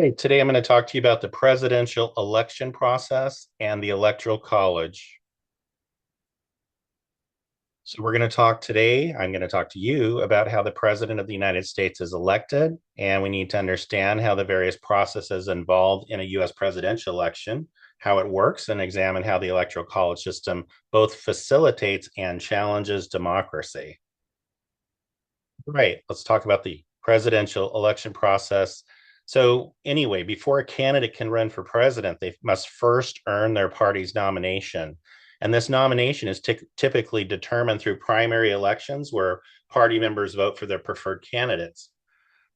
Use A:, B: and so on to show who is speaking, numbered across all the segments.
A: Hey, today I'm going to talk to you about the presidential election process and the Electoral College. So, we're going to talk today. I'm going to talk to you about how the President of the United States is elected, and we need to understand how the various processes involved in a US presidential election, how it works, and examine how the Electoral College system both facilitates and challenges democracy. Right. Let's talk about the presidential election process. So, anyway, before a candidate can run for president, they must first earn their party's nomination. And this nomination is typically determined through primary elections where party members vote for their preferred candidates.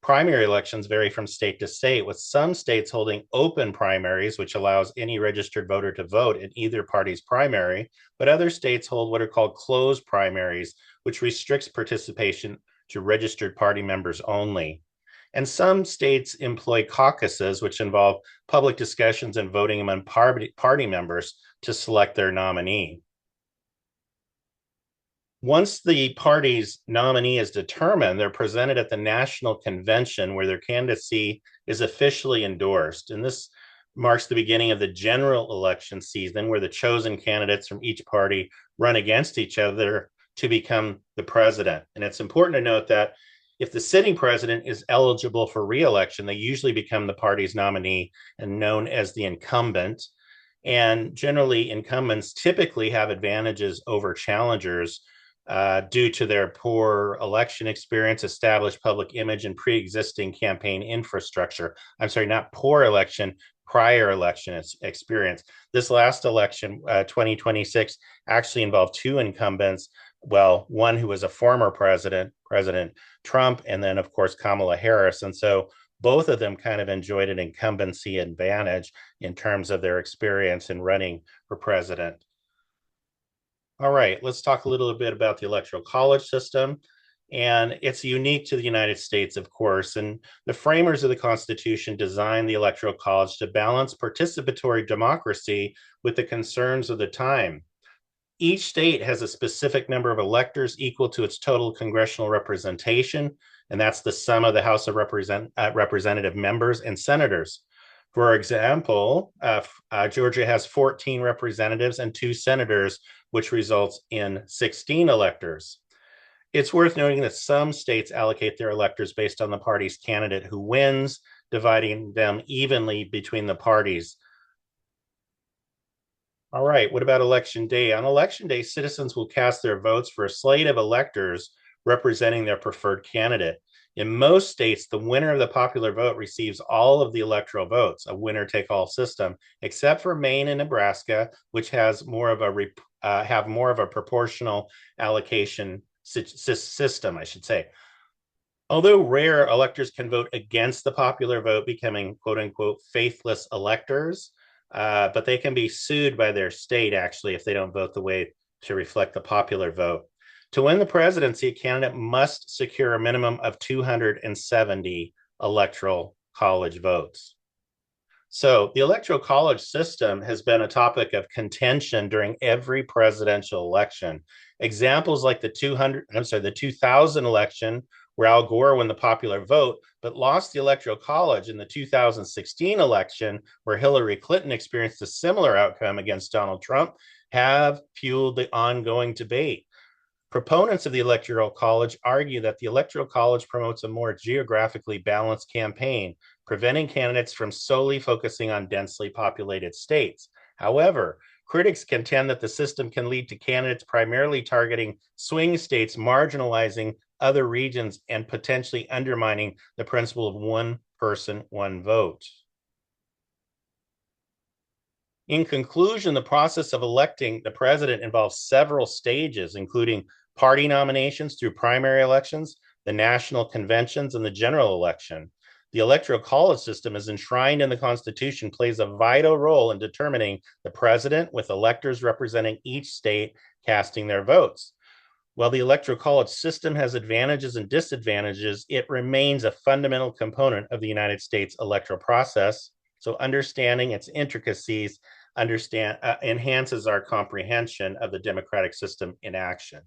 A: Primary elections vary from state to state, with some states holding open primaries, which allows any registered voter to vote in either party's primary, but other states hold what are called closed primaries, which restricts participation to registered party members only. And some states employ caucuses, which involve public discussions and voting among party members to select their nominee. Once the party's nominee is determined, they're presented at the national convention where their candidacy is officially endorsed. And this marks the beginning of the general election season, where the chosen candidates from each party run against each other to become the president. And it's important to note that if the sitting president is eligible for reelection, they usually become the party's nominee and known as the incumbent. And generally, incumbents typically have advantages over challengers due to their poor election experience, established public image, and pre-existing campaign infrastructure. I'm sorry, not poor election, prior election experience. This last election, 2026, actually involved two incumbents. Well, one who was a former president, President Trump, and then, of course, Kamala Harris. And so both of them kind of enjoyed an incumbency advantage in terms of their experience in running for president. All right, let's talk a little bit about the Electoral College system. And it's unique to the United States, of course. And the framers of the Constitution designed the Electoral College to balance participatory democracy with the concerns of the time. Each state has a specific number of electors equal to its total congressional representation, and that's the sum of the House of Representative members and senators. For example, Georgia has 14 representatives and two senators, which results in 16 electors. It's worth noting that some states allocate their electors based on the party's candidate who wins, dividing them evenly between the parties. All right, what about Election Day? On Election Day, citizens will cast their votes for a slate of electors representing their preferred candidate. In most states, the winner of the popular vote receives all of the electoral votes, a winner-take-all system, except for Maine and Nebraska, which has more of a proportional allocation system, I should say. Although rare, electors can vote against the popular vote, becoming quote unquote faithless electors, but they can be sued by their state actually if they don't vote the way to reflect the popular vote. To win the presidency, a candidate must secure a minimum of 270 electoral college votes. So the electoral college system has been a topic of contention during every presidential election. Examples like the 2000 election, where Al Gore won the popular vote, but lost the electoral college in the 2016 election, where Hillary Clinton experienced a similar outcome against Donald Trump, have fueled the ongoing debate. Proponents of the Electoral College argue that the Electoral College promotes a more geographically balanced campaign, preventing candidates from solely focusing on densely populated states. However, critics contend that the system can lead to candidates primarily targeting swing states, marginalizing other regions, and potentially undermining the principle of one person, one vote. In conclusion, the process of electing the president involves several stages, including party nominations through primary elections, the national conventions, and the general election. The electoral college system is enshrined in the Constitution, plays a vital role in determining the president, with electors representing each state casting their votes. While the electoral college system has advantages and disadvantages, it remains a fundamental component of the United States electoral process. So understanding its intricacies enhances our comprehension of the democratic system in action.